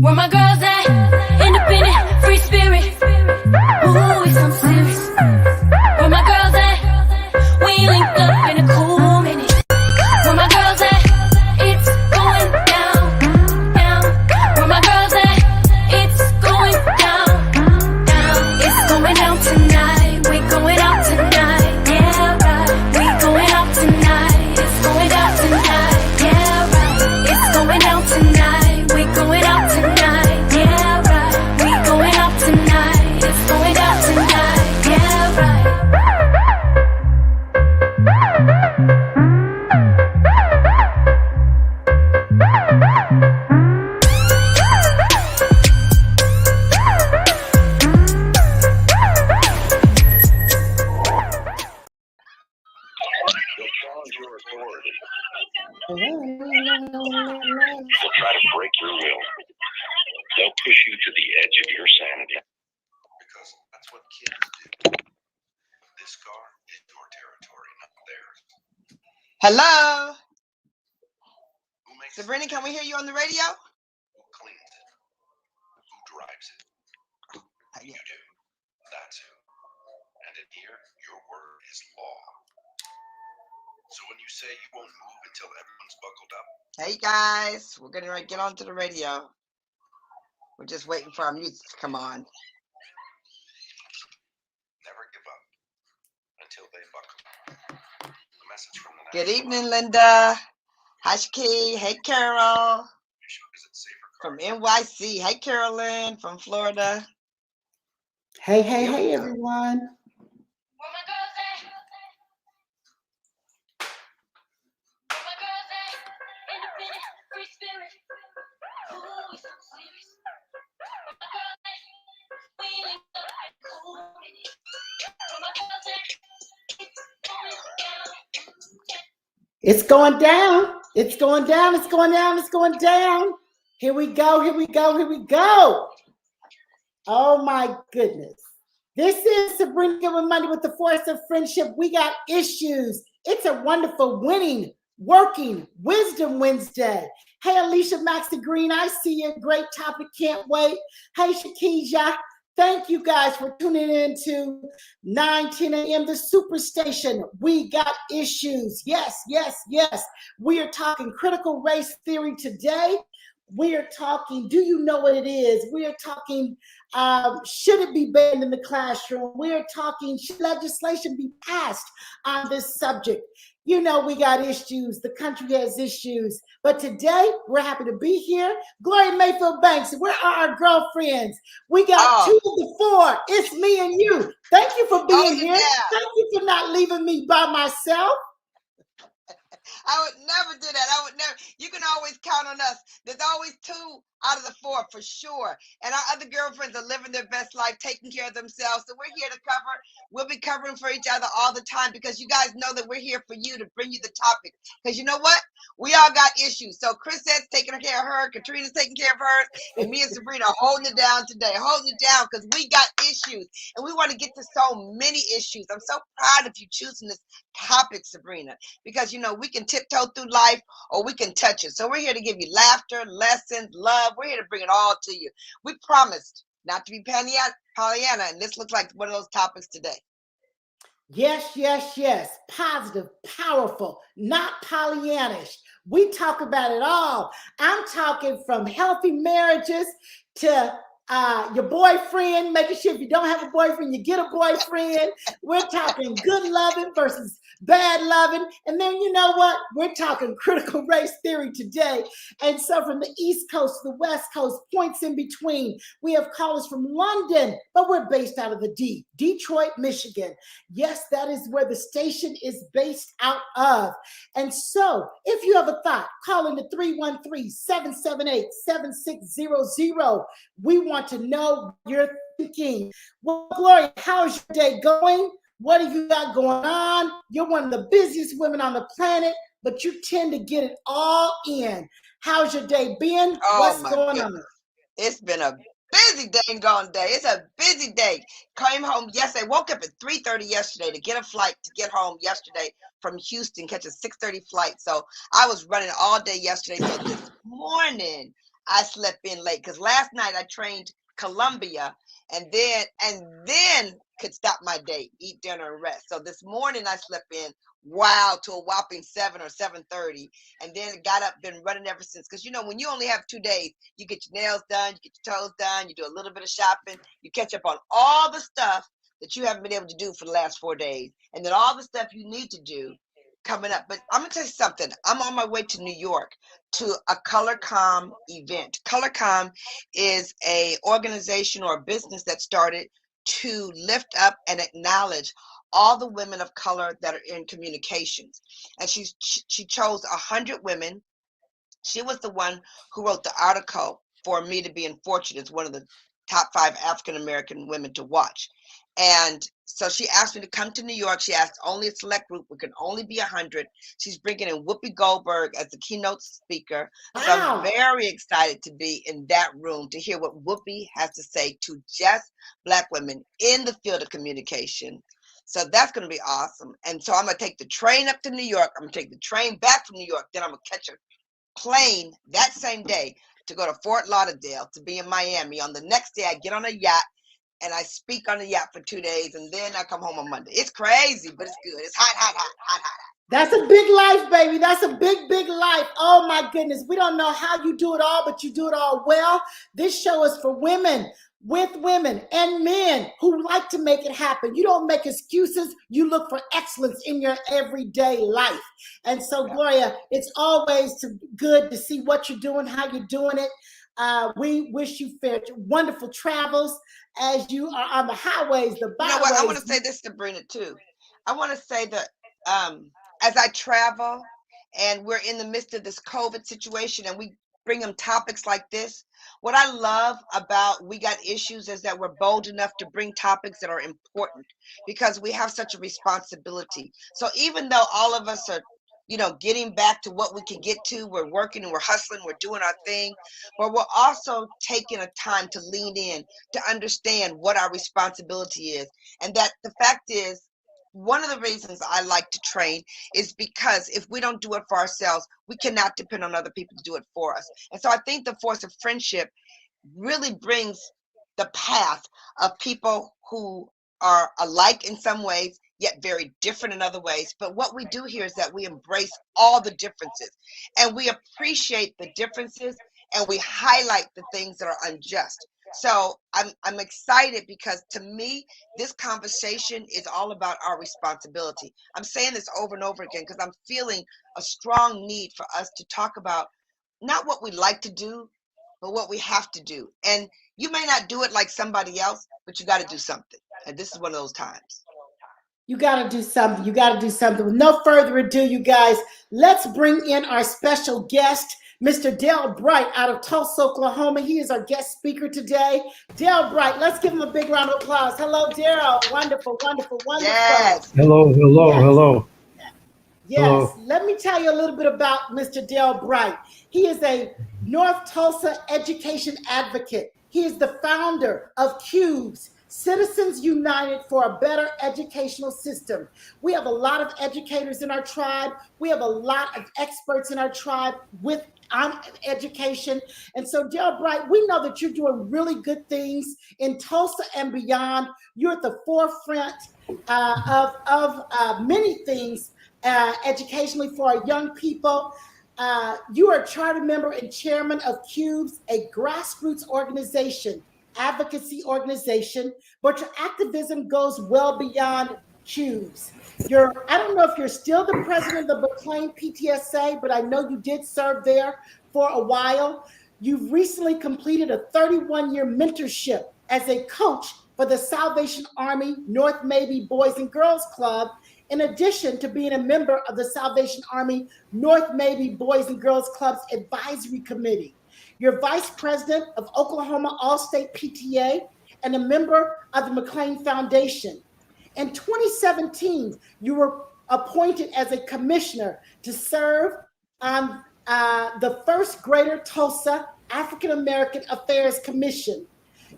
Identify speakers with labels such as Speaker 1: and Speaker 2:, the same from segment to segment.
Speaker 1: Where my girls at? Independent, free spirit. Ooh, it's I'm serious. Where my girls at? We linked up in a cool minute. Where my girls at? It's going down, down. Where my girls at? It's going down, down. It's going down tonight. We going out tonight. Yeah, right. We going out tonight. It's going down tonight. Yeah, right. It's going down tonight. We going out tonight. Yeah, right. We going out tonight. It's going down tonight. Yeah, right.
Speaker 2: They'll try to break your will. They'll push you to the edge of your sanity. Because that's what kids do. This car is your territory, not theirs.
Speaker 3: Hello,
Speaker 2: Who makes
Speaker 3: Sabrina, can we hear you on the radio?
Speaker 2: Who cleans it? Who drives it? You do. That's who. And in here, your word is law. So when you say you won't move until everyone's buckled up,
Speaker 3: Hey guys, we're getting ready to get onto the radio. We're just waiting for our music to come on.
Speaker 2: never give up until they buckle. The message from the
Speaker 3: Good
Speaker 2: National
Speaker 3: evening, Linda. Hi, Shaki. Hey, Carol
Speaker 2: Visit Safer
Speaker 3: from
Speaker 2: Cars.
Speaker 3: NYC. Hey, Carolyn from Florida.
Speaker 4: Hey, everyone.
Speaker 1: Where my girls at? Where my girls at? Independent, free spirit. Ooh, it's so serious. Where my girls at? We linked up in a cool minute. Where my girls at? It's going down.
Speaker 4: It's going down. It's going down. It's going down. It's going down. Here we go. Here we go. Here we go. Oh my goodness. This is Sabrina Goodwin Monday with the Force of Friendship. We got issues. It's a wonderful winning, working Wisdom Wednesday. Hey, Alicia Maxie Green, I see you. Great topic. Can't wait. Hey, Shakija. Thank you guys for tuning in to 9:10 a.m. The Superstation. We got issues. Yes, yes, yes. We are talking critical race theory today. We are talking, do you know what it is? We are talking, should it be banned in the classroom? We are talking, should legislation be passed on this subject? You know, we got issues. The country has issues. But today, we're happy to be here. Gloria Mayfield Banks, where are our girlfriends? We got 2 of the 4. It's me and you. Thank you for being here.
Speaker 3: Yeah.
Speaker 4: Thank you for not leaving me by myself.
Speaker 3: I would never do that. I would never. You can always count on us. There's always 2 out of the 4 for sure. And our other girlfriends are living their best life, taking care of themselves. So we're here to cover. We'll be covering for each other all the time because you guys know that we're here for you to bring you the topic. Because you know what? We all got issues. So Crisette's taking care of her, Caterina's taking care of hers, and me and Sabrina are holding it down today. Holding it down because we got issues. And we want to get to so many issues. I'm so proud of you choosing this topic, Sabrina, because you know we can tiptoe through life or we can touch it. So we're here to give you laughter, lessons, love. We're here to bring it all to you. We promised not to be Pollyanna, and this looks like one of those topics today.
Speaker 4: Yes, yes, yes. Positive, powerful, not Pollyannish. We talk about it all. I'm talking from healthy marriages to your boyfriend, making sure if you don't have a boyfriend, you get a boyfriend. We're talking good loving versus bad loving. And then you know what? We're talking critical race theory today. And so from the East Coast to the West Coast, points in between. We have callers from London, but we're based out of the Detroit, Michigan. Yes, that is where the station is based out of. And so if you have a thought, call into 313-778-7600. We want to know what you're thinking. Well, Gloria, how's your day going? What do you got going on? You're one of the busiest women on the planet, but you tend to get it all in. How's your day been? What's going on?
Speaker 3: It's been a busy dang gone day. It's a busy day. Came home yesterday. Woke up at 3:30 yesterday to get a flight to get home yesterday from Houston, catch a 6:30 flight. So I was running all day yesterday. So this morning, I slept in late because last night I trained Columbia and then could stop my day, eat dinner and rest. So this morning I slept in to a whopping 7 or 7:30, and then got up, been running ever since. Because when you only have 2 days, you get your nails done, you get your toes done, you do a little bit of shopping, you catch up on all the stuff that you haven't been able to do for the last 4 days, and then all the stuff you need to do coming up. But I'm gonna tell you something. I'm on my way to New York to a ColorCom event. ColorCom is a organization or a business that started to lift up and acknowledge all the women of color that are in communications. And she chose 100 women. She was the one who wrote the article for me to be in Fortune as one of the top 5 African American women to watch. And so she asked me to come to New York. She asked only a select group. We can only be 100. She's bringing in Whoopi Goldberg as the keynote speaker. So I'm very excited to be in that room to hear what Whoopi has to say to just Black women in the field of communication. So that's going to be awesome. And so I'm going to take the train up to New York. I'm going to take the train back from New York. Then I'm going to catch a plane that same day to go to Fort Lauderdale to be in Miami. On the next day, I get on a yacht and I speak on the yacht for 2 days, and then I come home on Monday. It's crazy, but it's good. It's hot, hot, hot, hot, hot.
Speaker 4: That's a big life, baby. That's a big, big life. Oh my goodness. We don't know how you do it all, but you do it all well. This show is for women, with women and men who like to make it happen. You don't make excuses. You look for excellence in your everyday life. And so, Gloria, it's always good to see what you're doing, how you're doing it. We wish you wonderful travels as you are on the highways, the byways.
Speaker 3: You know what? I want to say this, Sabrina, too. I want to say that as I travel and we're in the midst of this COVID situation and we bring them topics like this, what I love about We Got Issues is that we're bold enough to bring topics that are important because we have such a responsibility. So even though all of us are getting back to what we can get to, we're working and we're hustling, we're doing our thing, but we're also taking a time to lean in, to understand what our responsibility is. And that the fact is, one of the reasons I like to train is because if we don't do it for ourselves, we cannot depend on other people to do it for us. And so I think the force of friendship really brings the path of people who are alike in some ways, yet very different in other ways. But what we do here is that we embrace all the differences and we appreciate the differences and we highlight the things that are unjust. So I'm excited because to me, this conversation is all about our responsibility. I'm saying this over and over again because I'm feeling a strong need for us to talk about not what we like to do, but what we have to do. And you may not do it like somebody else, but you got to do something. And this is one of those times.
Speaker 4: You got to do something. You got to do something. With no further ado, you guys, let's bring in our special guest, Mr. Darryl Bright out of Tulsa, Oklahoma. He is our guest speaker today. Darryl Bright, let's give him a big round of applause. Hello, Darryl. Wonderful, wonderful, wonderful.
Speaker 3: Yes.
Speaker 5: Hello, hello,
Speaker 4: Yes.
Speaker 5: hello.
Speaker 4: Yes,
Speaker 5: Hello.
Speaker 4: let me tell you a little bit about Mr. Darryl Bright. He is a North Tulsa education advocate. He is the founder of CUBES, Citizens United for a Better Educational System. We have a lot of educators in our tribe. We have a lot of experts in our tribe on education. And so, Darryl Bright, we know that you're doing really good things in Tulsa and beyond. You're at the forefront of many things educationally for our young people. You are a charter member and chairman of CUBES, a grassroots organization, advocacy organization, but your activism goes well beyond CUBES. I don't know if you're still the president of the McLean PTSA, but I know you did serve there for a while. You've recently completed a 31-year mentorship as a coach for the Salvation Army North Mabee Boys and Girls Club, in addition to being a member of the Salvation Army North Mabee Boys and Girls Club's Advisory Committee. You're vice president of Oklahoma All-State PTA and a member of the McLean Foundation. In 2017, you were appointed as a commissioner to serve on the first Greater Tulsa African American Affairs Commission.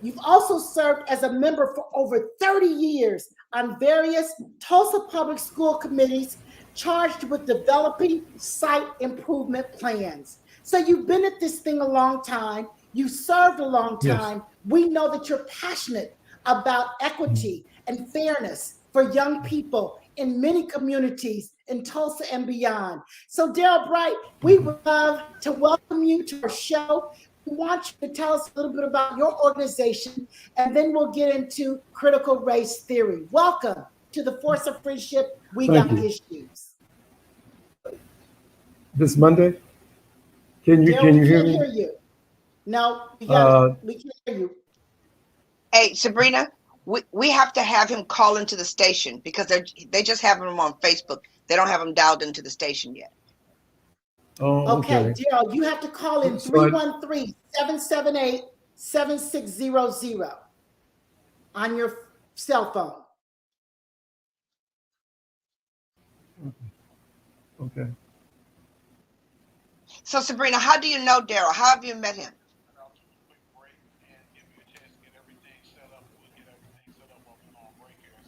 Speaker 4: You've also served as a member for over 30 years on various Tulsa public school committees charged with developing site improvement plans. So you've been at this thing a long time. You served a long
Speaker 5: Yes.
Speaker 4: time. We know that you're passionate about equity and fairness for young people in many communities in Tulsa and beyond. So, Darryl Bright, we would love to welcome you to our show. We want you to tell us a little bit about your organization, and then we'll get into critical race theory. Welcome to the Force of Friendship. We
Speaker 5: Thank
Speaker 4: got
Speaker 5: you.
Speaker 4: issues.
Speaker 5: This Monday? Can you
Speaker 4: Darryl, we
Speaker 5: hear
Speaker 4: can't
Speaker 5: me?
Speaker 4: hear you. No, we can't hear you.
Speaker 3: Hey, Sabrina, we have to have him call into the station because they just have him on Facebook. They don't have him dialed into the station yet.
Speaker 5: Oh,
Speaker 4: Okay,
Speaker 5: okay.
Speaker 4: Darryl, you have to call in
Speaker 5: So I-
Speaker 4: 313-778-7600 on your cell phone.
Speaker 5: Okay.
Speaker 3: So, Sabrina, how do you know Darryl? How have you met him?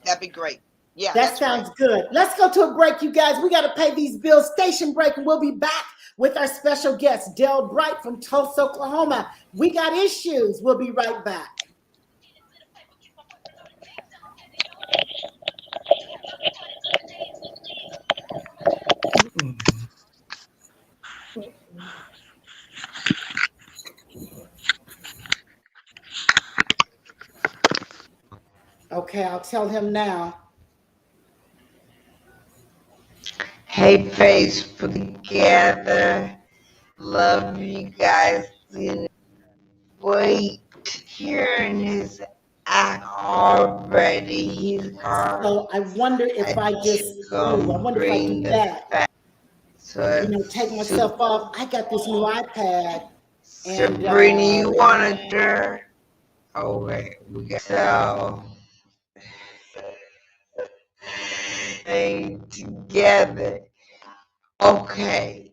Speaker 3: That'd be great. Yeah,
Speaker 4: That
Speaker 3: that's
Speaker 4: sounds
Speaker 3: great.
Speaker 4: good. Let's go to a break, you guys. We got to pay these bills. Station break, and we'll be back with our special guest, Darryl Bright from Tulsa, Oklahoma. We got issues. We'll be right back. Okay, I'll tell him now.
Speaker 6: Hey, Facebook together. Love you guys. Wait, hearing his act already. He's
Speaker 4: So I wonder if I wonder if I do that.
Speaker 6: So
Speaker 4: Take myself off. I got this new iPad. And
Speaker 6: Sabrina, you want to do? Oh wait, we got so they together. Okay,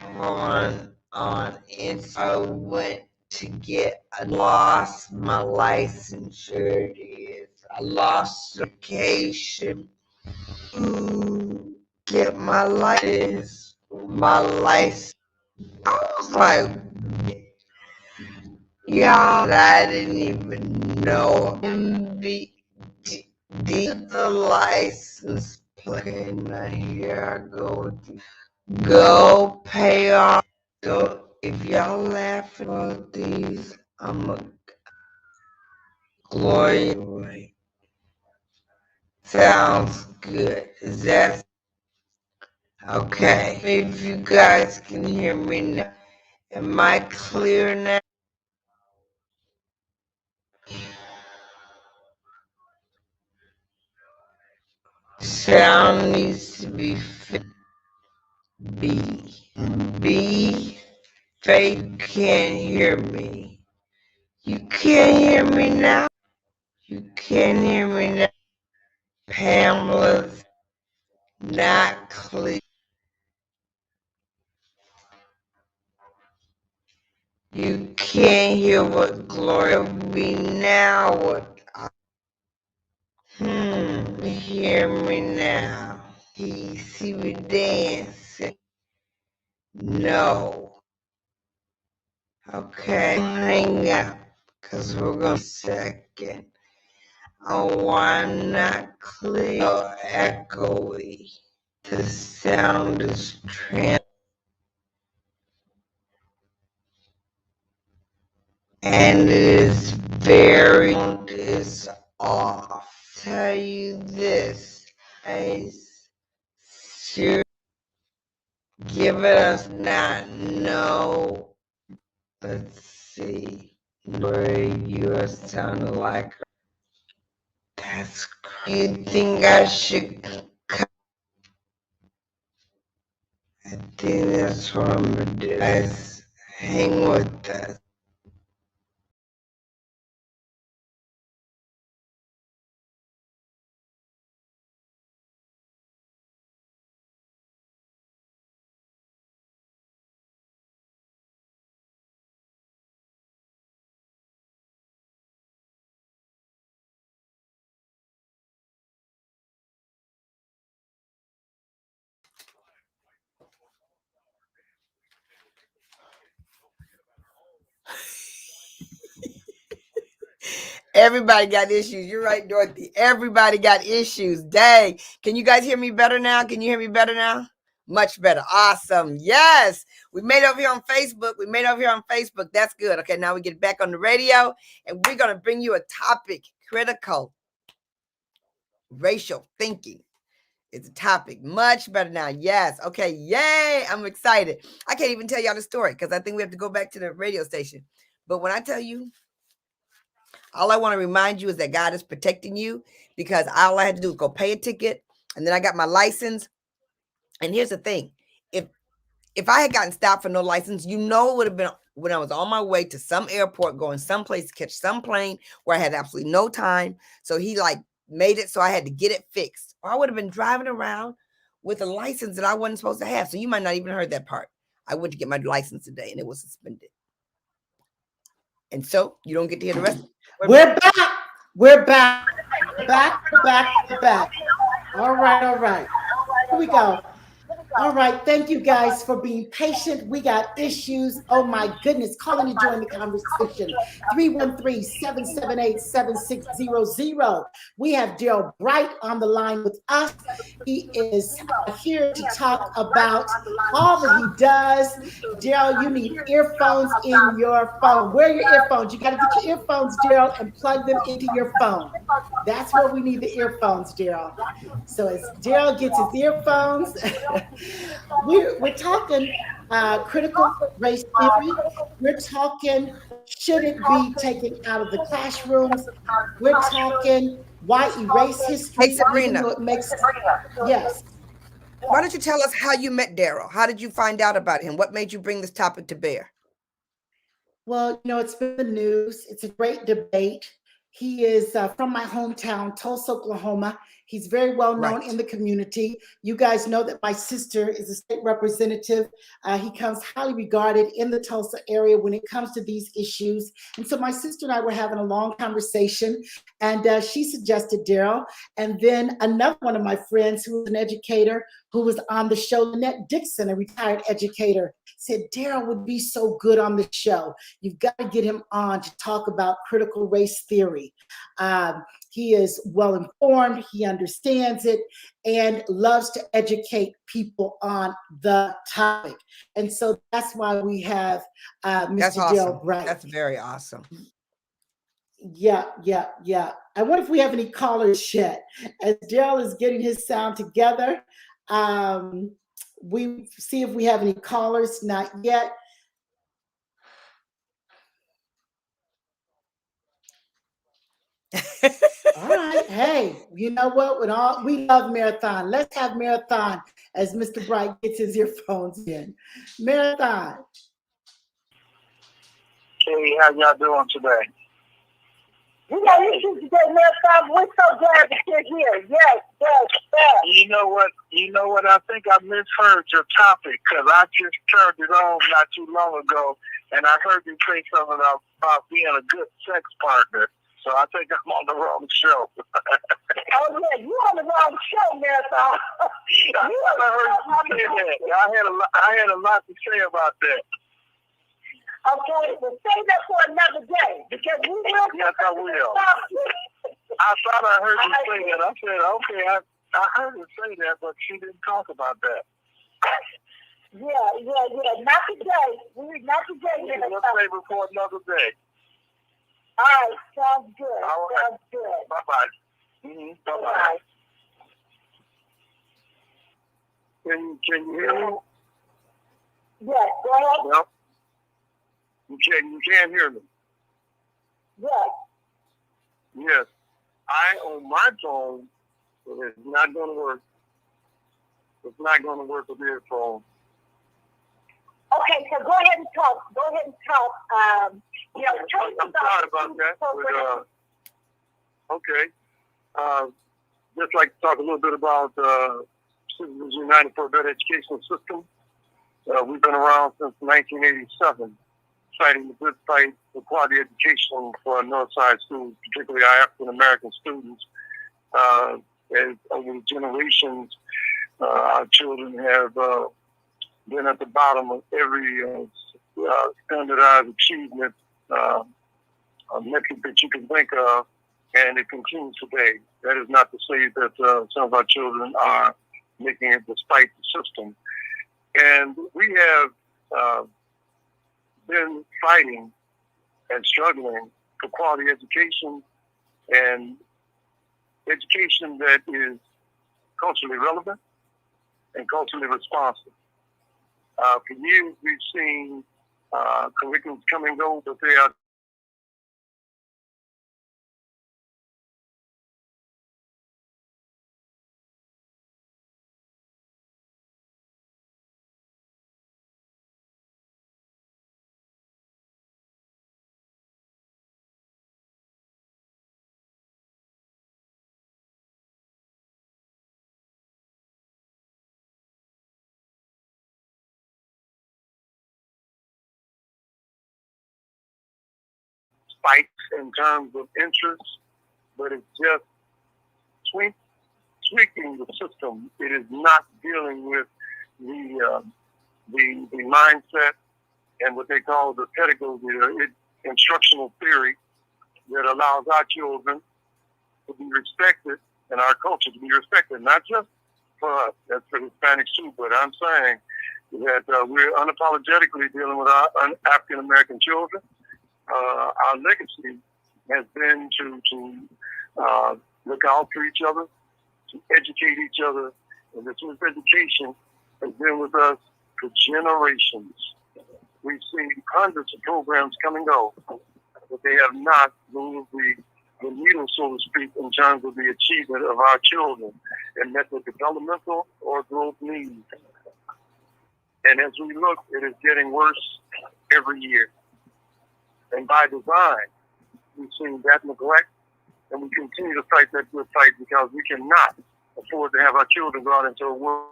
Speaker 6: on Insta, I went to get. I lost my license. I lost vacation. Get my license. My license. I was like, y'all, I didn't even know. The license plate. Now here I go. Go pay off. So if y'all laughing about these, I'm a Gloria. Sounds good. Is that okay? If you guys can hear me now, am I clear now? Sound needs to be B. Faith can't hear me. You can't hear me now? You can't hear me now? Pamela's not clear. You can't hear what Gloria be now. Hear me now. He see me dancing. No. Okay, hang up, cause we're gonna second. Oh, I'm not clear or echoey. The sound is and it is very is off. Tell you this, guys, seriously, give us not no. Let's see, where you sound like. That's crazy. You think I should? I think that's what I'm gonna do. Guys, hang with us.
Speaker 3: Everybody got issues. You're right, Dorothy. Everybody got issues. Dang. Can you guys hear me better now? Can you hear me better now? Much better. Awesome. Yes. We made over here on Facebook. That's good. Okay, now we get back on the radio, and we're going to bring you a topic, critical racial thinking. It's a topic. Much better now. Yes. Okay. Yay. I'm excited. I can't even tell y'all the story because I think we have to go back to the radio station. But when I tell you, all I want to remind you is that God is protecting you, because all I had to do was go pay a ticket, and then I got my license. And here's the thing. If I had gotten stopped for no license, it would have been when I was on my way to some airport going someplace to catch some plane where I had absolutely no time. So he made it so I had to get it fixed. Or I would have been driving around with a license that I wasn't supposed to have. So you might not even heard that part. I went to get my license today and it was suspended. And so you don't get to hear the rest.
Speaker 4: We're back. All right. Here we go. All right. Thank you guys for being patient. We got issues. Oh my goodness. Calling to join the conversation. 313-778-7600. We have Darryl Bright on the line with us. He is here to talk about all that he does. Darryl, you need earphones in your phone. Where are your earphones? You got to get your earphones, Darryl, and plug them into your phone. That's where we need the earphones, Darryl. So as Darryl gets his earphones, we're talking critical race theory. We're talking, should it be taken out of the classrooms? We're talking why erase history.
Speaker 3: Hey, Sabrina.
Speaker 4: Even though it makes, yes.
Speaker 3: Why don't you tell us how you met Darryl? How did you find out about him? What made you bring this topic to bear?
Speaker 4: Well, it's been the news. It's a great debate. He is from my hometown, Tulsa, Oklahoma. He's very well known in the community. You guys know that my sister is a state representative. He comes highly regarded in the Tulsa area when it comes to these issues. And so my sister and I were having a long conversation, and she suggested Darryl. And then another one of my friends who was an educator who was on the show, Lynette Dixon, a retired educator, said Darryl would be so good on the show. You've got to get him on to talk about critical race theory. He is well informed, he understands it, and loves to educate people on the topic. And so that's why we have Mr. Darryl Bright.
Speaker 3: That's very awesome.
Speaker 4: Yeah. I wonder if we have any callers yet. As Darryl is getting his sound together, we see if we have any callers. Not yet. All right. Hey, you know what? We love Marathon. Let's have Marathon as Mr. Bright gets his earphones in. Marathon.
Speaker 7: Hey, how y'all doing today?
Speaker 6: You got issues today, Marathon. We're so glad that you're here. Yes.
Speaker 7: You know what? I think I misheard your topic because I just turned it on not too long ago, and I heard you say something about being a good sex partner. So I think I'm on the wrong show.
Speaker 6: Oh yeah, you on the wrong show, Marathon.
Speaker 7: I heard you say that. I had a lot to say about that.
Speaker 6: Okay, well, save that for another day because we will.
Speaker 7: Yes, I will. I thought I heard you say that. I said, okay, I heard her say that, but she didn't talk about that.
Speaker 6: Yeah. Not today. Not today.
Speaker 7: Let's save it for another day.
Speaker 6: All right, sounds good.
Speaker 7: All right.
Speaker 6: Sounds good.
Speaker 7: Bye-bye. Bye-bye. Can you hear me?
Speaker 6: Yes, go ahead.
Speaker 7: Well, you can't hear me.
Speaker 6: Yes.
Speaker 7: Yes. On my phone, it's not going to work. It's not going to work with your phone.
Speaker 6: Okay, so go ahead and talk.
Speaker 7: I'm sorry about that. But, okay. Just like to talk a little bit about Citizens United for a Better Educational System. We've been around since 1987, fighting the good fight for quality education for our Northside students, particularly our African American students. And over the generations, our children have been at the bottom of every standardized achievement metric that you can think of, and it continues today. That is not to say that some of our children are making it despite the system. And we have been fighting and struggling for quality education and education that is culturally relevant and culturally responsive. For years, we've seen curriculums come and go, but they are spikes in terms of interest, but it's just tweaking the system. It is not dealing with the mindset and what they call the pedagogy, instructional theory that allows our children to be respected and our culture to be respected, not just for us, that's for Hispanics too, but I'm saying that we're unapologetically dealing with our African American children. Our legacy has been to look out for each other, to educate each other, and this education has been with us for generations. We've seen hundreds of programs come and go, but they have not moved the needle, so to speak, in terms of the achievement of our children and met the developmental or growth needs. And as we look, it is getting worse every year. And by design, we've seen that neglect, and we continue to fight that good fight because we cannot afford to have our children go out into a world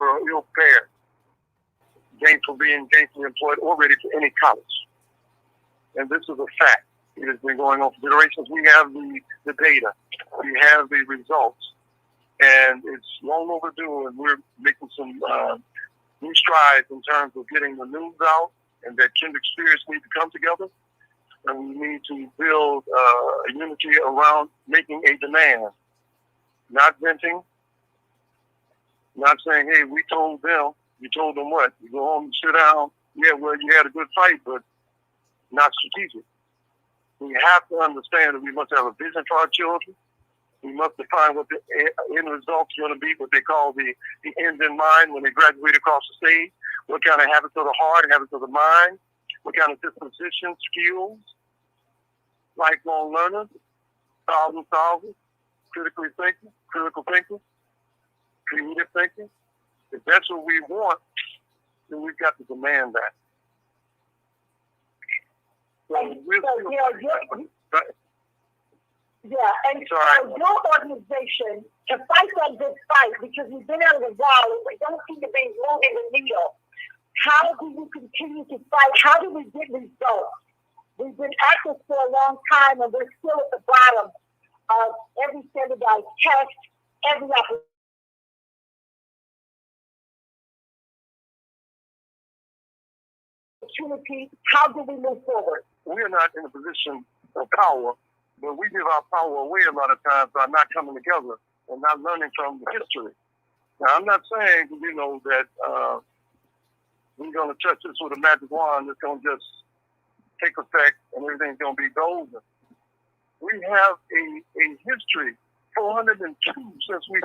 Speaker 7: ill-prepared, being gainfully employed, or ready for any college. And this is a fact. It has been going on for generations. We have the data. We have the results. And it's long overdue, and we're making some new strides in terms of getting the news out, and that kindred spirits need to come together. And we need to build a unity around making a demand, not venting, not saying, hey, we told them. You told them what? You go home and sit down. Yeah, well, you had a good fight, but not strategic. We have to understand that we must have a vision for our children. We must define what the end result's going to be, what they call the end in mind when they graduate across the stage. What kind of habits of the heart, habits of the mind, what kind of disposition, skills, lifelong learners, problem solvers, critical thinking, creative thinking. If that's what we want, then we've got to demand that. So
Speaker 8: your organization to fight that good fight, because we've been out of the wall and we don't seem to be moving the needle. How do we continue to fight? How do we get results? We've been at this for a long time, and we're still at the bottom of every standardized test, every opportunity. How do we move forward?
Speaker 7: We are not in a position of power, but we give our power away a lot of times by not coming together and not learning from the history. Now, I'm not saying, that we're going to touch this with a magic wand that's going to just take effect and everything's going to be golden. We have a history, 402 since we...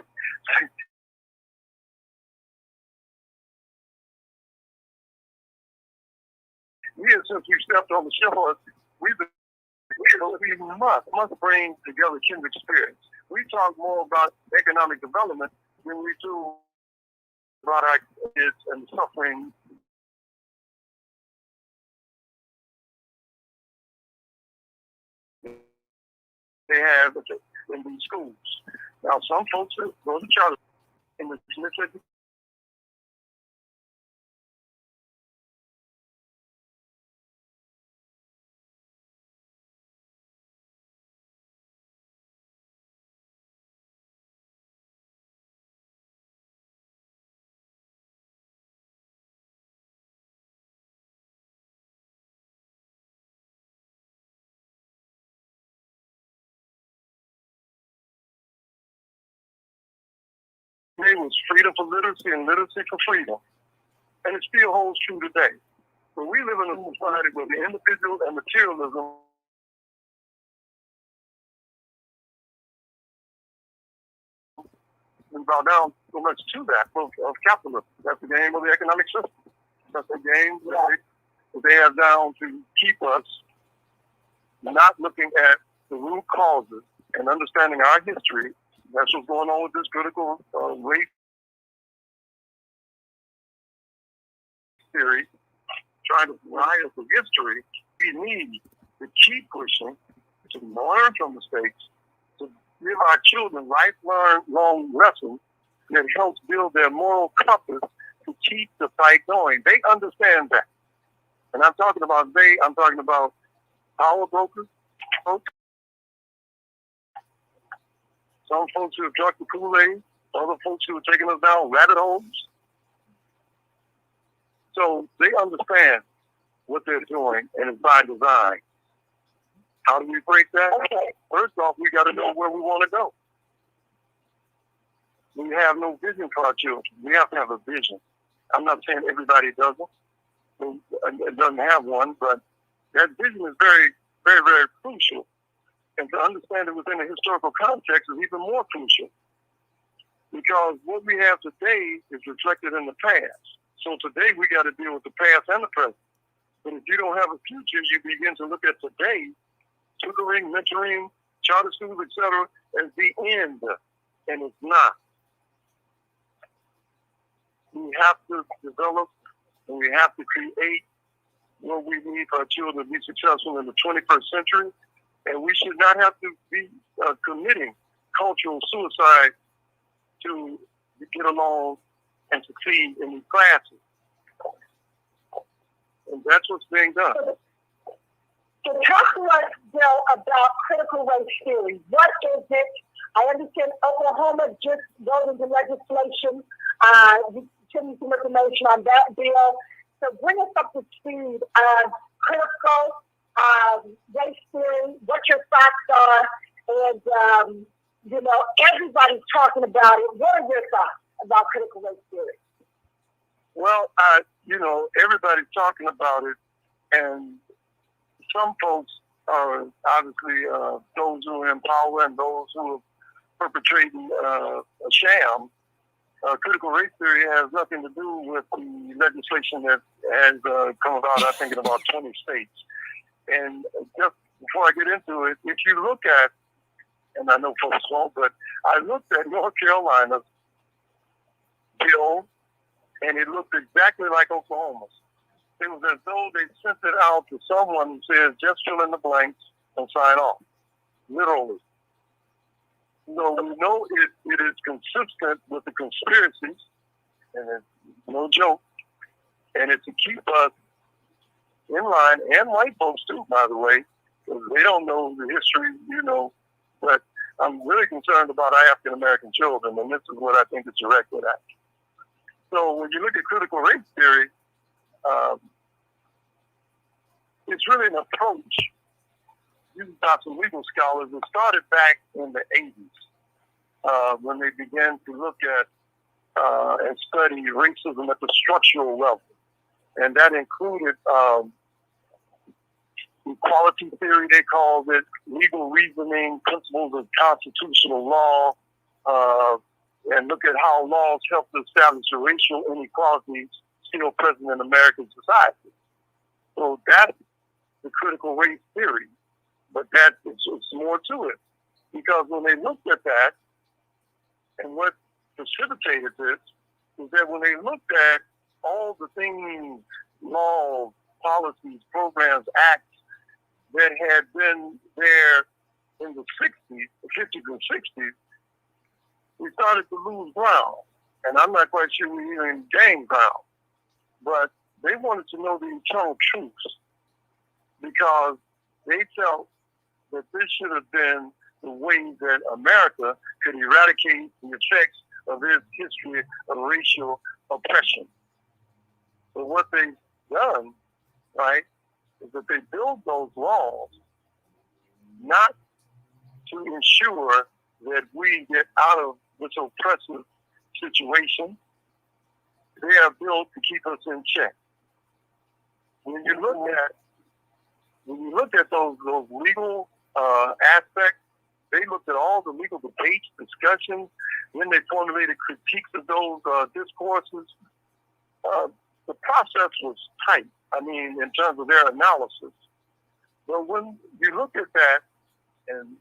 Speaker 7: years since we stepped on the shore, we must bring together kindred spirits. We talk more about economic development than we do about our kids and the suffering. They have in these schools. Now, some folks go to charter in the It was freedom for literacy and literacy for freedom. And it still holds true today. But we live in a society where the individual and materialism and bow down so much to that of capitalism. That's the game of the economic system. That's the game that they have down to keep us not looking at the root causes and understanding our history. That's what's going on with this critical race theory, trying to deny us the history. We need to keep pushing, to learn from mistakes, to give our children lifelong lessons that helps build their moral compass to keep the fight going. They understand that. And I'm talking about power brokers, folks. Some folks who have drunk the Kool-Aid, other folks who are taking us down rabbit holes. So they understand what they're doing, and it's by design. How do we break that? Okay. First off, we got to know where we want to go. We have no vision for our children. We have to have a vision. I'm not saying everybody doesn't. It doesn't have one, but that vision is very, very, very crucial. And to understand it within a historical context is even more crucial. Because what we have today is reflected in the past. So today we got to deal with the past and the present. But if you don't have a future, you begin to look at today, tutoring, mentoring, charter schools, etc., as the end. And it's not. We have to develop and we have to create what we need for our children to be successful in the 21st century. And we should not have to be committing cultural suicide to get along and succeed in these classes. And that's what's being done.
Speaker 8: So talk to us, Bill, about critical race theory. What is it? I understand Oklahoma just voted into legislation. You sent me some information on that bill. So bring us up to speed on critical race theory, what your thoughts are, and, everybody's talking about it. What are your thoughts about critical race theory?
Speaker 7: Well, everybody's talking about it, and some folks are obviously those who are in power and those who are perpetrating a sham. Critical race theory has nothing to do with the legislation that has come about, I think, in about 20 states. And just before I get into it, if you look at, and I know folks won't, but I looked at North Carolina's bill, and it looked exactly like Oklahoma's. It was as though they sent it out to someone who says, just fill in the blanks and sign off. Literally. So we know it is consistent with the conspiracies, and it's no joke, and it's to keep us in line, and white folks too, by the way, because they don't know the history, but I'm really concerned about our African-American children, and this is what I think it's directed at. So when you look at critical race theory, it's really an approach used by some legal scholars that started back in the 80s when they began to look at and study racism at the structural level. And that included equality theory, they called it, legal reasoning, principles of constitutional law, and look at how laws help to establish the racial inequalities still present in American society. So that's the critical race theory, but it's more to it. Because when they looked at that, and what precipitated this, is that when they looked at all the things, laws, policies, programs, acts that had been there in the 60s, the 50s and 60s, we started to lose ground. And I'm not quite sure we even gained ground. But they wanted to know the eternal truths because they felt that this should have been the way that America could eradicate the effects of its history of racial oppression. So what they've done, right, is that they build those laws not to ensure that we get out of this oppressive situation they are built to keep us in check. When you look at those legal aspects, they looked at all the legal debates, discussions, then they formulated critiques of those discourses. The process was tight, I mean, in terms of their analysis. But when you look at that, and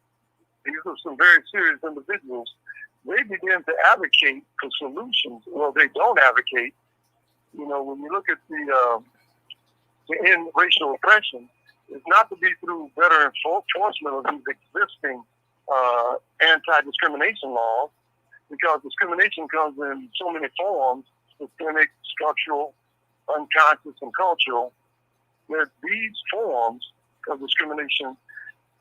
Speaker 7: these are some very serious individuals, they begin to advocate for solutions. Well, they don't advocate. You know, when you look at the end racial oppression, it's not to be through better enforcement of these existing anti-discrimination laws, because discrimination comes in so many forms, systemic, structural, unconscious, and cultural, that these forms of discrimination,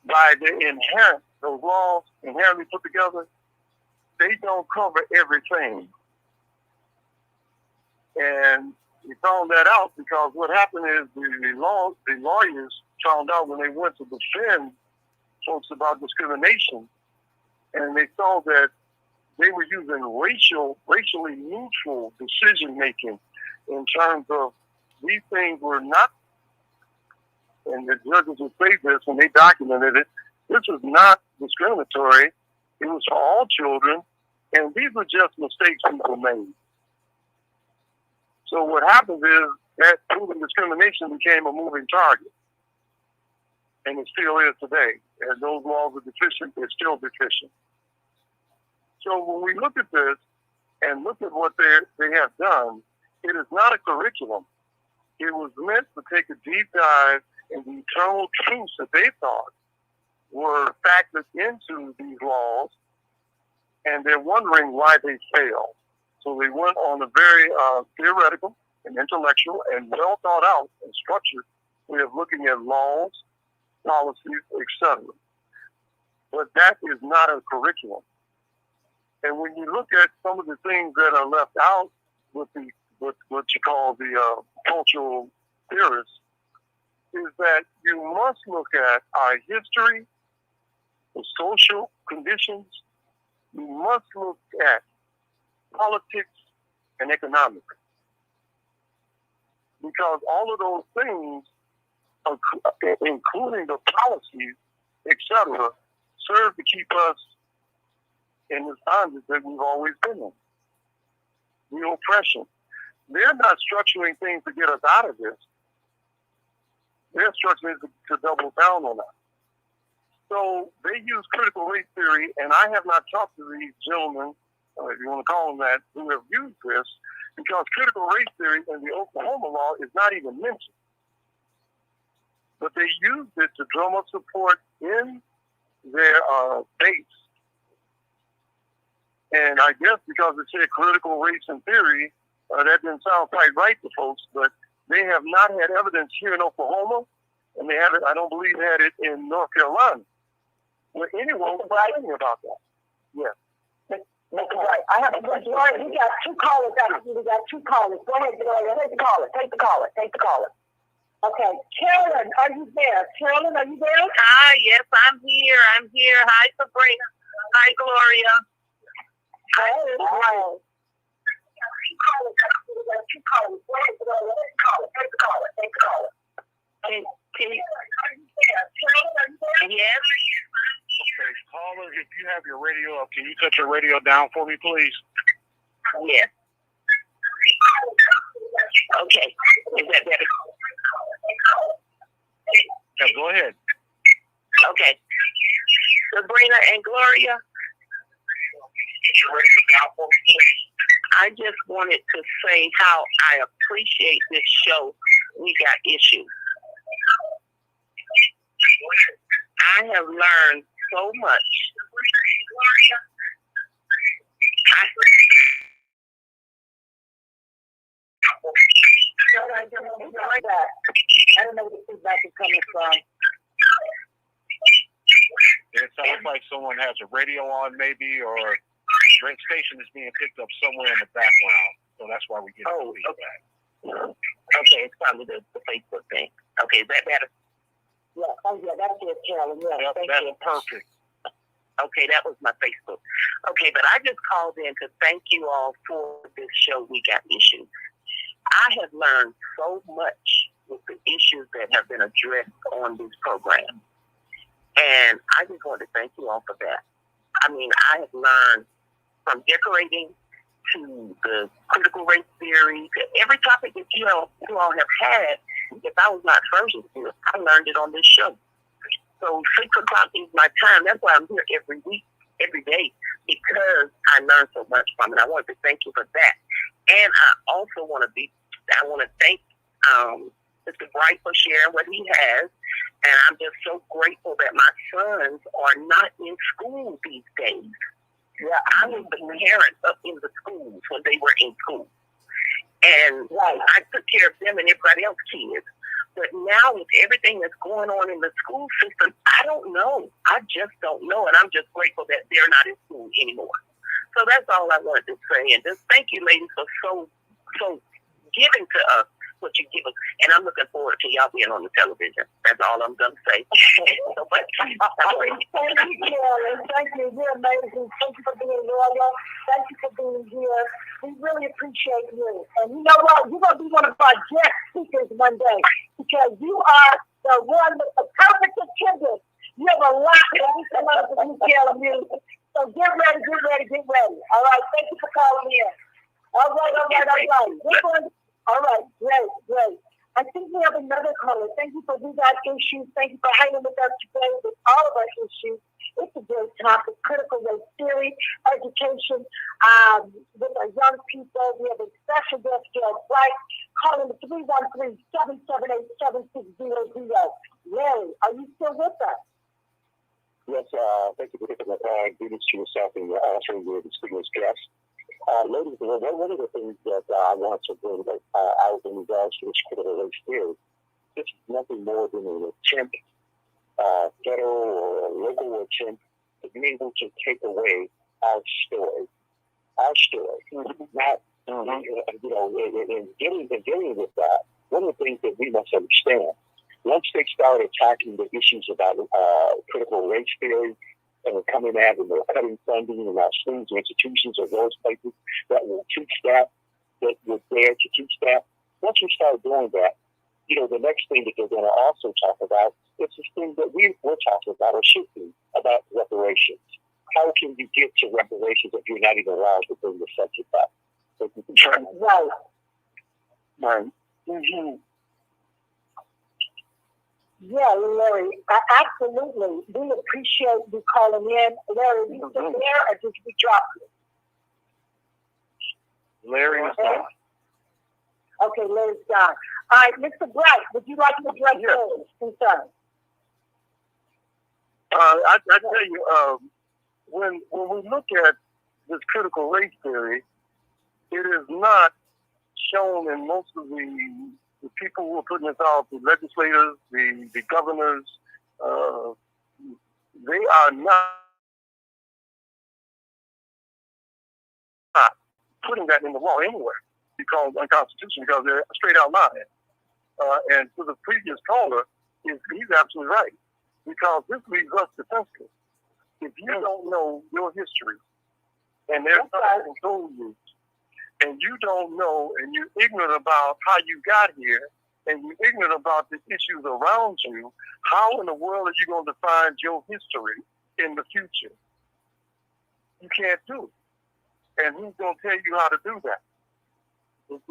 Speaker 7: by their inherent, those laws inherently put together, they don't cover everything. And we found that out because what happened is the lawyers found out when they went to defend folks about discrimination, and they saw that they were using racially neutral decision making in terms of these things were not, and the judges would say this when they documented it, this is not discriminatory. It was for all children, and these were just mistakes people made. So what happens is that proven discrimination became a moving target, and it still is today. And those laws are deficient, they're still deficient. So when we look at this and look at what they have done, it is not a curriculum. It was meant to take a deep dive in the eternal truths that they thought were factored into these laws, and they're wondering why they fail. So they went on a very theoretical and intellectual and well thought out and structured way of looking at laws, policies, etc. But that is not a curriculum. And when you look at some of the things that are left out with what you call the cultural theorists, is that you must look at our history, the social conditions. You must look at politics and economics, because all of those things, including the policies, etc., serve to keep us in this bondage that we've always been in. The oppression. They're not structuring things to get us out of this. They're structuring to double down on us. So they use critical race theory, and I have not talked to these gentlemen, if you want to call them that, who have used this, because critical race theory in the Oklahoma law is not even mentioned. But they used it to drum up support in their base. And I guess because it said critical race and theory, that didn't sound quite right to folks, but they have not had evidence here in Oklahoma, and they haven't, I don't believe, had it in North Carolina, where anyone was writing about that. Yeah.
Speaker 8: Right. I have Gloria, we got two callers out. We got two callers. Go ahead, Gloria. Take the caller. Take the caller. Take the caller. Okay. Carolyn, are you there? Carolyn, are you there?
Speaker 9: Hi, yes, I'm here. I'm here. Hi, Sabrina. Hi, Gloria.
Speaker 8: Hi. Hi. Two callers. Go ahead, Gloria. Take the caller. Take the caller. Take the caller.
Speaker 9: Can you, yes?
Speaker 7: Okay, caller, if you have your radio up, can you cut your radio down for me, please?
Speaker 9: Yes. Okay. Is that better?
Speaker 7: Yeah, go ahead.
Speaker 9: Okay. Sabrina and Gloria, I just wanted to say how I appreciate this show, We Got Issues. I have learned so much.
Speaker 8: I don't know where the feedback is coming from.
Speaker 7: It sounds like someone has a radio on, maybe, or a station is being picked up somewhere in the background. So that's why we get the feedback.
Speaker 9: Okay, it's probably the Facebook thing. Okay, is that better?
Speaker 8: Yeah, oh yeah, that's it, Carolyn. Yeah,
Speaker 7: Yep, that's perfect.
Speaker 9: Okay, that was my Facebook. Okay, but I just called in to thank you all for this show, We Got Issues. I have learned so much with the issues that have been addressed on this program. And I just want to thank you all for that. I mean, I have learned from decorating to the critical race theory, to every topic that you all have had. If I was not version to it, I learned it on this show. So 6 o'clock is my time. That's why I'm here every week, every day, because I learned so much from it. I want to thank you for that. And I also want to thank Mr. Bright for sharing what he has. And I'm just so grateful that my sons are not in school these days. Yeah, I was the parent up in the schools when they were in school. And I took care of them and everybody else's kids. But now with everything that's going on in the school system, I don't know. I just don't know. And I'm just grateful that they're not in school anymore. So that's all I wanted to say. And just thank you, ladies, for so giving to us what you give us. And I'm looking forward to y'all being on the television. That's all I'm going to say.
Speaker 8: Thank you, Carolyn. Thank you. You're amazing. Thank you for being loyal. Thank you for being here. We really appreciate you. And you know what? You're going to be one of our guest speakers one day because you are the one with the perfect attendance. You have a lot that we come up with you, Carolyn. So get ready. All right. Thank you for calling in. All right. All right, great. I think we have another caller. Thank you for We Got Issues. Thank you for hanging with us today with all of our issues. It's a great topic, critical race theory, education with our young people. We have a special guest, Darryl Bright, calling the 313-778-7600. Larry, are you still with us?
Speaker 10: Yes, thank you for taking the time. Do this to yourself and answering your distinguished guest. Ladies, one of the things that I want to bring out in regards to this critical race theory, this is nothing more than an attempt, federal or local attempt, to be able to take away our story. Not, and dealing with that, one of the things that we must understand, once they start attacking the issues about critical race theory, and coming at and cutting funding in our schools and institutions or those places that will teach that were there to teach that. Once we start doing that, the next thing that they're going to also talk about is this thing that we're talking about or should be about reparations. How can you get to reparations if you're not even allowed to bring the subject up? Right. Mm-hmm.
Speaker 8: Yeah, Larry, absolutely. We appreciate you calling in. Larry, you still there or did we drop you?
Speaker 7: Larry is gone.
Speaker 8: Okay, Larry's gone. All right, Mr. Bright, would you like to address Larry's concern?
Speaker 7: I tell you, when we look at this critical race theory, it is not shown in most of the people who are putting this out, the legislators, the governors, they are not putting that in the law anywhere because unconstitutional, because they're straight out lying. And to the previous caller, he's absolutely right, because this leaves us defenseless. If you don't know your history, and there's nothing told you, and you don't know, and you're ignorant about how you got here, and you're ignorant about the issues around you, how in the world are you going to find your history in the future? You can't do it. And who's going to tell you how to do that? It's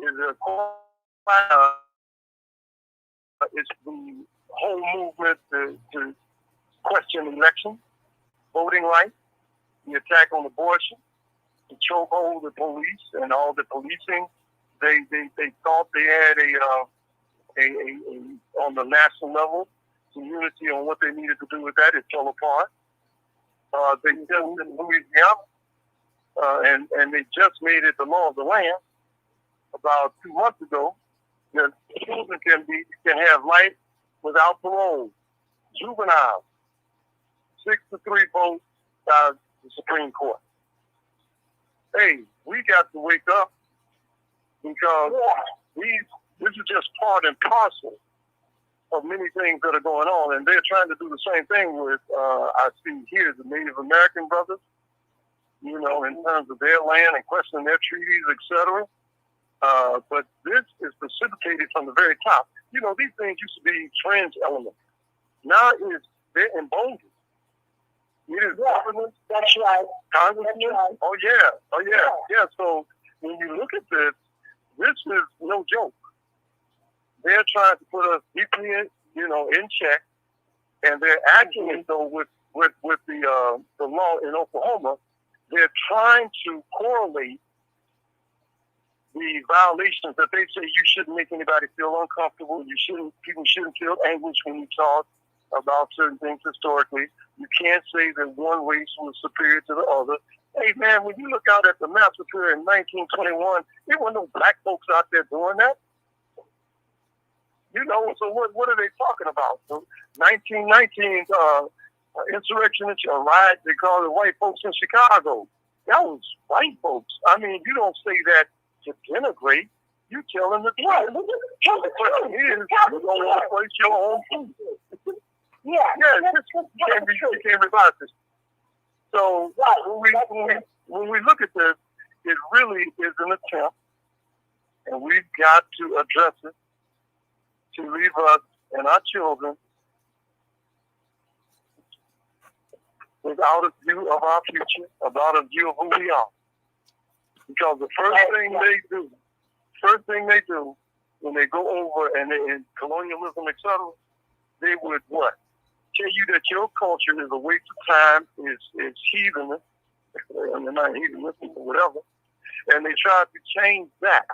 Speaker 7: the whole movement to question elections, voting rights, the attack on abortion, the chokehold the police and all the policing. They thought they had a on the national level community on what they needed to do with that. It fell apart. They just in Louisiana, and they just made it the law of the land about 2 months ago that children can have life without parole. Juvenile, 6-3 vote by the Supreme Court. Hey, we got to wake up because this is just part and parcel of many things that are going on, and they're trying to do the same thing with, I see here, the Native American brothers, you know, in terms of their land and questioning their treaties, etc. But this is precipitated from the very top. You know, these things used to be fringe elements. Now they're emboldened. It is government.
Speaker 8: That's right.
Speaker 7: Congressmen.
Speaker 8: That's right.
Speaker 7: Oh yeah. So when you look at this is no joke. They're trying to put us deeply in check, and they're acting as though with the law in Oklahoma, they're trying to correlate the violations that they say you shouldn't make anybody feel uncomfortable. People shouldn't feel anguish when you talk about certain things historically. You can't say that one race was superior to the other. Hey man, when you look out at the maps up here in 1921, there weren't no black folks out there doing that. You know, so what are they talking about? So 1919 insurrection riot, they call it white folks in Chicago. That was white folks. I mean, you don't say that to denigrate. You tell them the truth. The question is, you're going to replace your own people. You can't revise this. So when we look at this, it really is an attempt, and we've got to address it to leave us and our children without a view of our future, without a view of who we are. Because the first thing they do when they go over and in colonialism, etc., they would what? Tell you that your culture is a waste of time, is heathenist, and they're not heathenistic or whatever, and they try to change that.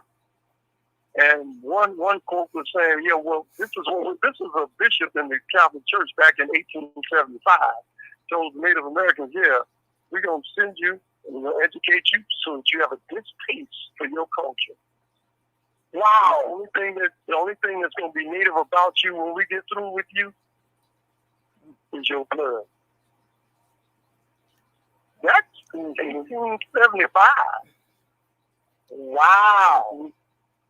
Speaker 7: And one quote was saying, yeah, well, this is a bishop in the Catholic Church back in 1875 told the Native Americans, yeah, we're going to send you and we're going to educate you so that you have a distaste for your culture. Wow. The only thing that's going to be native about you when we get through with you is your blood. That's 1875. Wow.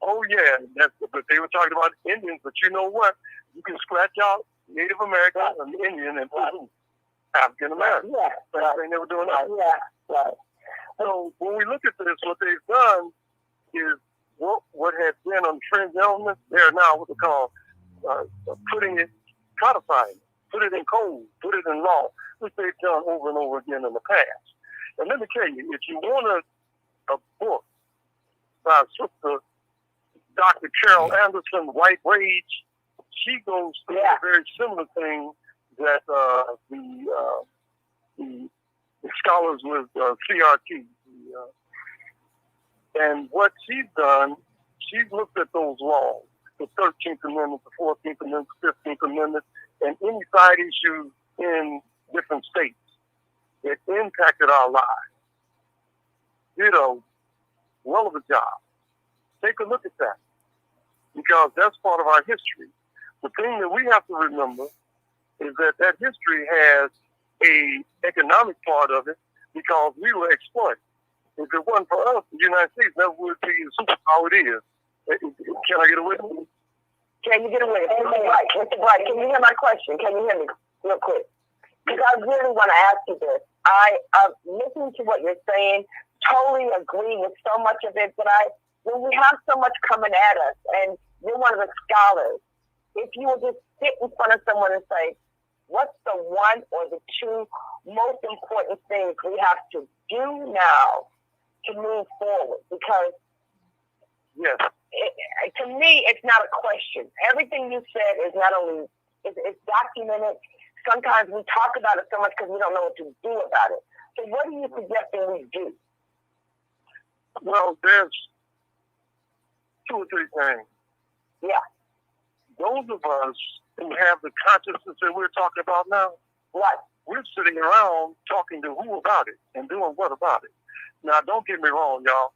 Speaker 7: Oh yeah, but they were talking about Indians, but you know what? You can scratch out Native American and Indian and put African American. Yeah. But they never doing that. Yeah. Right. So when we look at this, what they've done is what had been on fringe elements, they're now what they call putting it, codifying it, put it in code, put it in law, which they've done over and over again in the past. And let me tell you, if you want a book by Sister Dr. Carol Anderson, White Rage, she goes through a very similar thing that the scholars with CRT. And what she's done, she's looked at those laws, the 13th Amendment, the 14th Amendment, the 15th Amendment, and any side issues in different states that impacted our lives. Did a well of a job. Take a look at that, because that's part of our history. The thing that we have to remember is that history has a economic part of it, because we were exploited. If it wasn't for us, the United States never would be the superpower it is. Can I get away with it?
Speaker 8: Can you get away with it? Mr. Bright, can you hear my question? Can you hear me real quick? Because I really want to ask you this. I'm listening to what you're saying, totally agree with so much of it, but when we have so much coming at us, and you're one of the scholars, if you would just sit in front of someone and say, what's the one or the two most important things we have to do now to move forward? Because to me, it's not a question. Everything you said is not only, it's documented. Sometimes we talk about it so much because we don't know what to do about it. So what are you suggesting we do?
Speaker 7: Well, there's 2 or 3 things.
Speaker 8: Yeah.
Speaker 7: Those of us who have the consciousness that we're talking about now, we're sitting around talking to who about it and doing what about it. Now, don't get me wrong, y'all.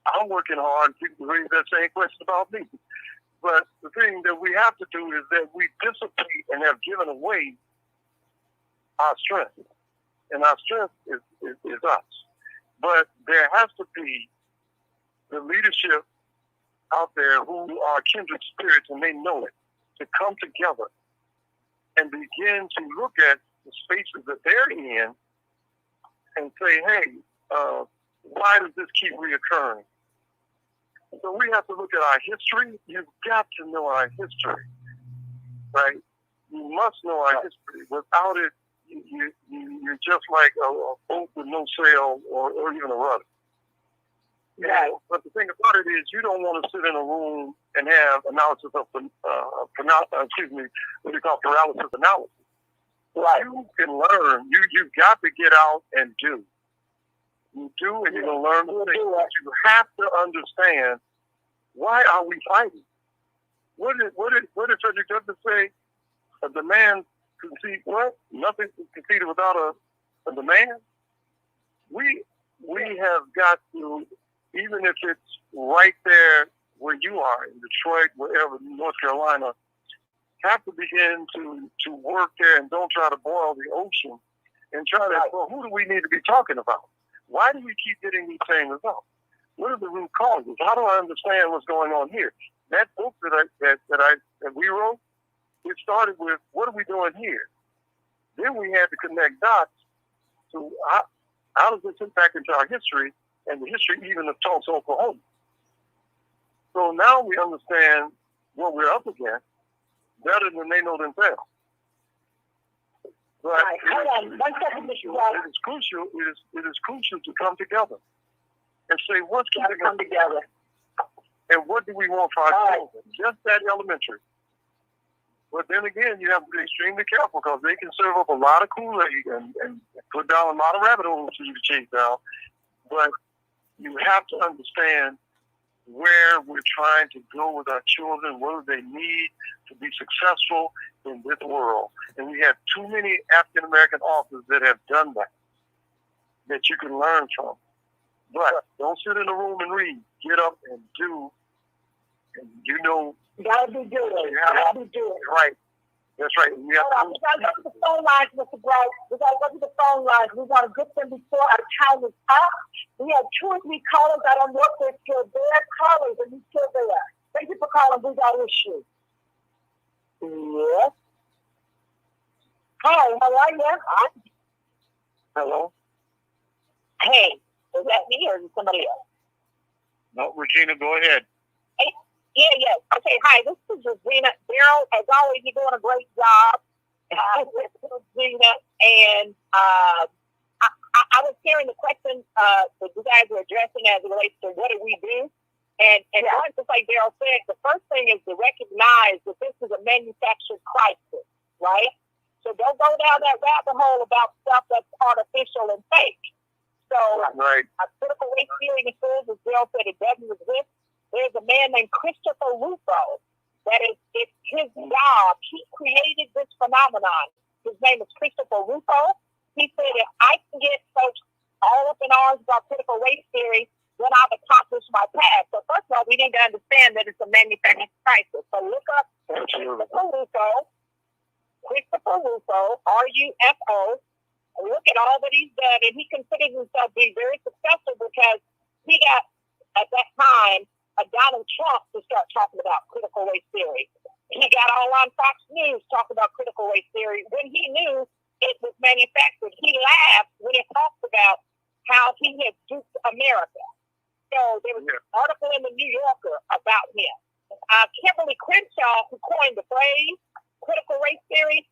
Speaker 7: I'm working hard and people raise that same question about me. But the thing that we have to do is that we dissipate and have given away our strength. And our strength is us. But there has to be the leadership out there who are kindred spirits, and they know it. to come together and begin to look at the spaces that they're in and say, hey, why does this keep reoccurring? So we have to look at our history. You've got to know our history, right? You must know our history. Without it, you're just like a boat with no sail or even a rudder. Yeah. But the thing about it is, you don't want to sit in a room and have analysis of, what you call paralysis analysis. Right. You can learn. You've got to get out and do. You do, and you're going to learn the things. But you have to understand, why are we fighting? What did Frederick Douglass say? A demand concede what? Nothing conceded without a demand. We have got to, even if it's right there where you are in Detroit, wherever, North Carolina, have to begin to work there and don't try to boil the ocean and try to, well, who do we need to be talking about? Why do we keep getting these same results? What are the root causes? How do I understand what's going on here? That book that we wrote, it started with, what are we doing here? Then we had to connect dots to how does this impact into our history and the history even of Tulsa, Oklahoma. So now we understand what we're up against better than they know themselves. But
Speaker 8: hold on, 1 second, Mr. Ross.
Speaker 7: It is crucial to come together and say, what's going to
Speaker 8: come together?
Speaker 7: And what do we want for our children? Just that elementary. But then again, you have to be extremely careful because they can serve up a lot of Kool-Aid and put down a lot of rabbit holes for you to chase down. But you have to understand where we're trying to go with our children, what do they need to be successful in this world. And we have too many African-American authors that have done that you can learn from. But don't sit in a room and read. Get up and do. And you know.
Speaker 8: Gotta be doing. Gotta be doing.
Speaker 7: Right. That's right. We
Speaker 8: gotta go to the phone lines, Mr. Bright. We gotta go to the phone lines. We want to get them before our time is up. We have 2 or 3 callers. I don't know if they're still there. Callers, are you still there? Thank you for calling. We got issue. Yes. Hi, how are you?
Speaker 7: Hello.
Speaker 8: Hey, is that me or is it somebody else?
Speaker 7: No, Regina, go ahead.
Speaker 8: Hey, yeah. Okay, hi, this is Sabrina. Darryl, as always, you're doing a great job. This is Sabrina, and I was hearing the question that you guys were addressing as it relates to what do we do. And just like Darryl said, the first thing is to recognize that this is a manufactured crisis, right? So don't go down that rabbit hole about stuff that's artificial and fake. So a critical race theory in schools, as Darryl said, it doesn't exist. There's a man named Christopher Rufo. That is, it's his job. He created this phenomenon. His name is Christopher Rufo. He said, if I can get folks all up in arms about critical race theory, then I've accomplished my task. So first of all, we need to understand that it's a manufactured crisis. So look up Christopher Rufo, R-U-F-O, and look at all that he's done. And he considers himself to be very successful because he got, at that time, Donald Trump to start talking about critical race theory. He got all on Fox News talking about critical race theory when he knew it was manufactured. He laughed when he talked about how he had duped America. So there was an article in the New Yorker about him. Kimberly Crenshaw, who coined the phrase critical race theory,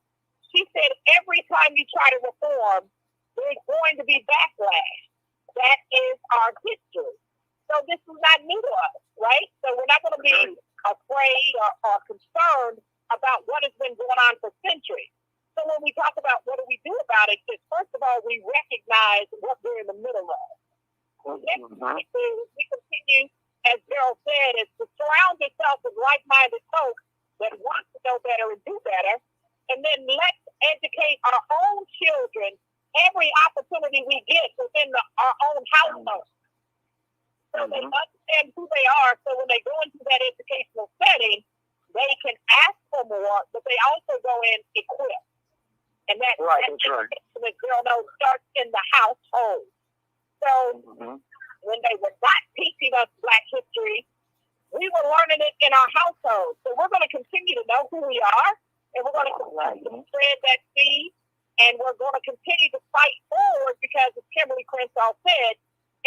Speaker 8: she said every time you try to reform, there's going to be backlash. That is our history. So this is not new to us, right? So we're not going to be afraid or concerned about what has been going on for centuries. So when we talk about what do we do about it, is first of all, we recognize what we're in the middle of. Next thing we continue, as Darryl said, is to surround yourself with like-minded folks that want to know better and do better. And then let's educate our own children every opportunity we get within our own household. So they understand who they are, so when they go into that educational setting, they can ask for more, but they also go in equipped. And that education, as Darryl knows, starts in the household. So when they were not teaching us Black history, we were learning it in our household. So we're going to continue to know know who we are, and we're going to continue to spread that seed, and we're going to continue to fight forward because, as Kimberly Crenshaw said,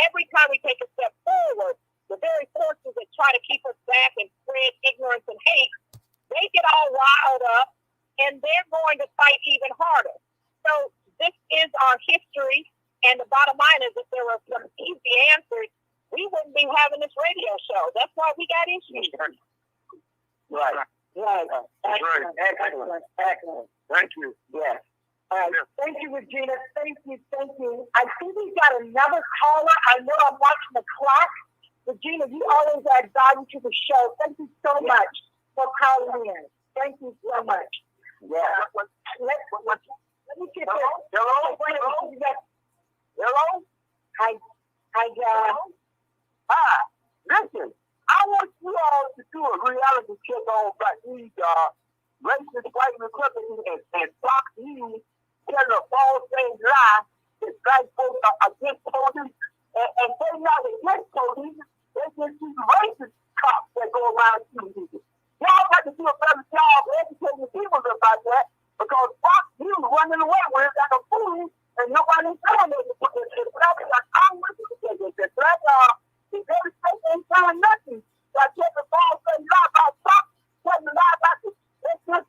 Speaker 8: every time we take a step forward, the very forces that try to keep us back and spread ignorance and hate, they get all riled up, and they're going to fight even harder. So this is our history, and the bottom line is if there were some easy answers, we wouldn't be having this radio show. That's why we got issues.
Speaker 10: Right.
Speaker 8: Right.
Speaker 7: Right.
Speaker 8: Excellent.
Speaker 7: Thank you.
Speaker 8: Yes. Thank you, Regina. Thank you. I think we've got another caller. I know I'm watching the clock. Regina, you always add value to the show. Thank you so much for calling in. Thank you so much.
Speaker 10: Yeah.
Speaker 8: Let me get this.
Speaker 10: Hello?
Speaker 8: Hi,
Speaker 10: Hi. Listen, I want you all to do a reality check on these racist white Republicans and Fox News telling a false thing lie that black folks are against police and they're not against police. They're just these racist cops that go around shooting people. Y'all got to do a better job educating the people about that because Fox News running away with it like a fool and nobody's telling them. The black are Congress, the black the very state ain't telling nothing. So I take the false thing lie about Fox, telling the lie about this. It's just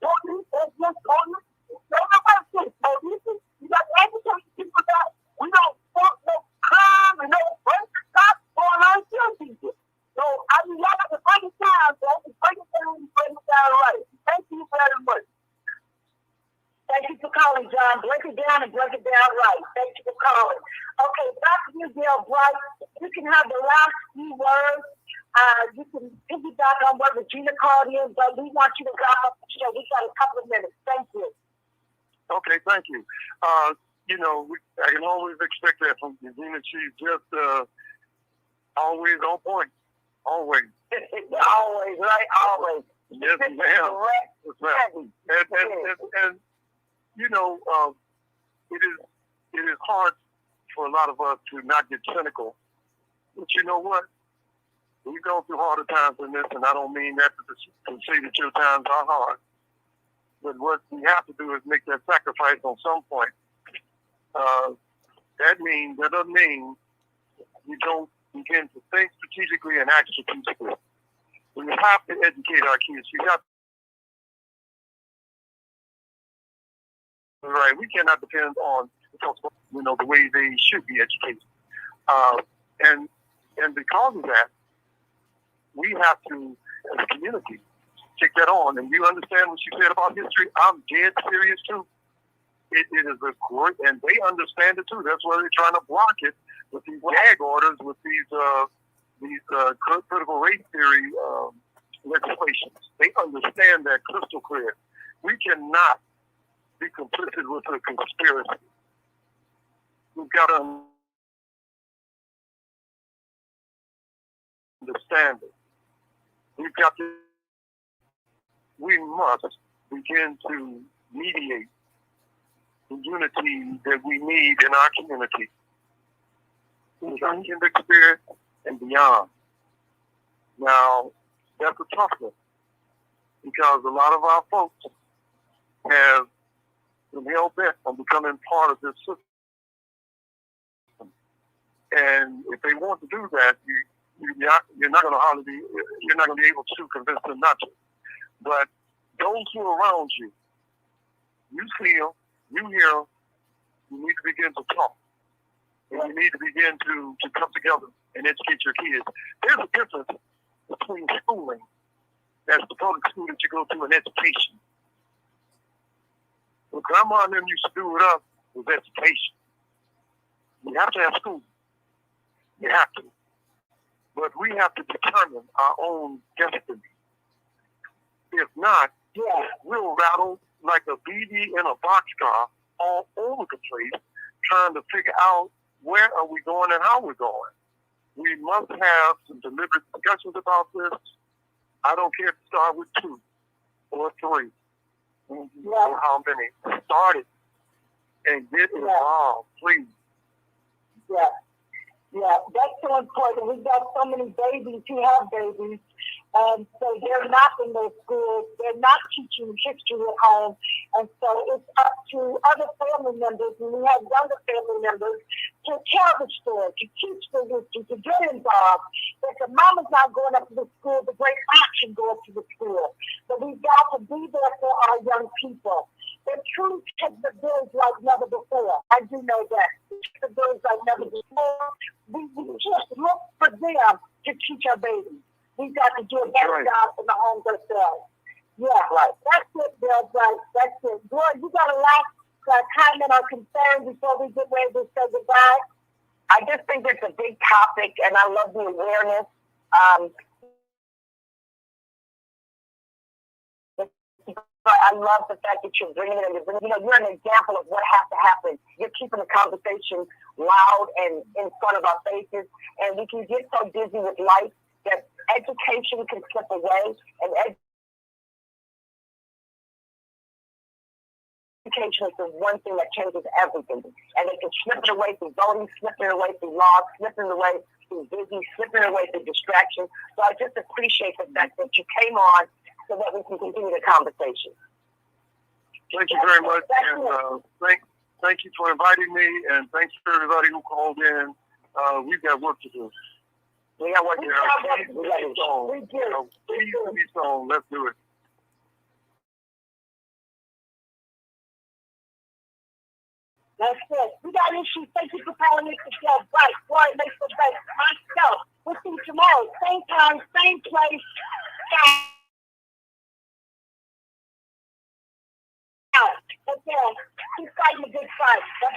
Speaker 10: police, it's just police. Nobody says police. You got to educate people that we don't want no crime and no racist cops going on killing people. So, I mean, y'all got to break it down, so I can break it down right. Thank you very much.
Speaker 8: Thank you for calling, John. Break it down and break it down right. Thank you for calling. Okay, back to you, Gail Bright. You can have the last few words. You can piggyback on what Regina called in, but we want you to wrap up the show. We got a couple of minutes. Thank you.
Speaker 7: Okay, thank you. You know, I can always expect that from Regina. She's just always on point. Always.
Speaker 10: Always, right? Always.
Speaker 7: Yes, ma'am. Yes, ma'am. And you know, it is hard for a lot of us to not get cynical. But you know what? We've gone through harder times than this, and I don't mean that to say that your times are hard. But what we have to do is make that sacrifice on some point. That doesn't mean we don't begin to think strategically and act strategically. We have to educate our kids. Right, we cannot depend on the way they should be educated, and because of that, we have to, as a community, take that on. And you understand what you said about history? I'm dead serious too. It is a great, and they understand it too. That's why they're trying to block it with these gag orders, with these critical race theory legislations. They understand that crystal clear. We cannot be complicit with a conspiracy. We've got to understand it. We must begin to mediate the unity that we need in our community, in our kindred spirit and beyond. Now, that's a tough one because a lot of our folks have been hell-bent on becoming part of this system. And if they want to do that, you're not going to be able to convince them not to. But those who are around you, you see them, you hear them, you need to begin to talk. And you need to begin to come together and educate your kids. There's a difference between schooling, that's the public school that you go to, and education. What Grandma and them used to do with us was education. You have to have school. You have to. But we have to determine our own destiny. If not, we'll rattle like a BD in a boxcar all over the place, trying to figure out where are we going and how we're going. We must have some deliberate discussions about this. I don't care if you start with 2 or 3. Or how many. Start it and get involved, please.
Speaker 8: Yeah. Yeah, that's so important. We've got so many babies who have babies, and so they're not in those schools. They're not teaching history at home, and so it's up to other family members, and we have younger family members, to tell the story, to teach the history, to get involved. If the mama's not going up to the school, the great aunt should go up to the school. But we've got to be there for our young people. They truly take the village like never before. I do know that. They take the village like never before. We just look for them to teach our babies. We've got to do a better job in the homes ourselves. Yeah, right. That's it, Bill. Right. That's it. Gloria, you got a last comment or concern before we get ready to say goodbye?
Speaker 9: I just think it's a big topic, and I love the awareness. I love the fact that you're bringing it in. You're an example of what has to happen. You're keeping the conversation loud and in front of our faces, and we can get so busy with life that education can slip away, and education is the one thing that changes everything. And they can slip it away through voting, slip it away through laws, slip it away through busy, slip it away through distraction. So I just appreciate the fact that you came on so that we can continue the conversation.
Speaker 7: Thank you very much, and thank you for inviting me, and thanks for everybody who called in. We've got work to do.
Speaker 9: We got work to do.
Speaker 7: Please, let's do it.
Speaker 8: That's it. We got issues. Thank you for calling in today. Right. Gloria makes the best. Myself. We'll see you tomorrow. Same time, same place. Okay. Keep fighting a good fight.